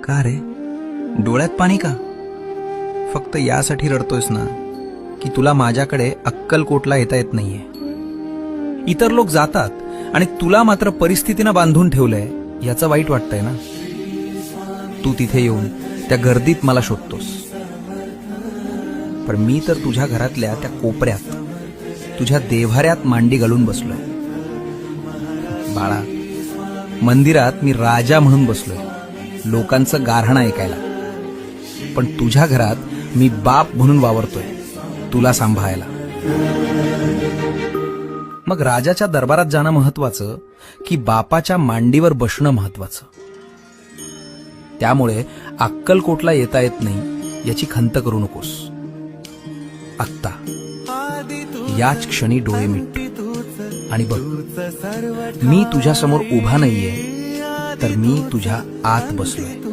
का रे, डोळ्यात पाणी का? फक्त यासाठी रडतोयस ना की तुला माझ्याकडे अक्कलकोटला येता येत नाहीये. इतर लोक जातात आणि तुला मात्र परिस्थितीनं बांधून ठेवलंय याचं वाईट वाटतंय ना. तू तिथे येऊन त्या गर्दीत मला शोधतोस, पण मी तर तुझ्या घरातल्या त्या कोपऱ्यात तुझ्या देव्हाऱ्यात मांडी घालून बसलोय. बाळा, मंदिरात मी राजा म्हणून बसलोय, लोकांचं गाऱ्हाणं ऐकायला. पण तुझ्या घरात मी बाप म्हणून वावरतोय, तुला सांभाळायला. मग राजाच्या दरबारात जाणं महत्वाचं की बापाच्या मांडीवर बसणं महत्वाचं? त्यामुळे अक्कलकोटला येता येत नाही याची खंत करू नकोस. आत्ता याच क्षणी डोळे मिट आणि बघ, मी तुझ्या समोर उभा नाहीये, तर मी तुझ्या आत बसलोय.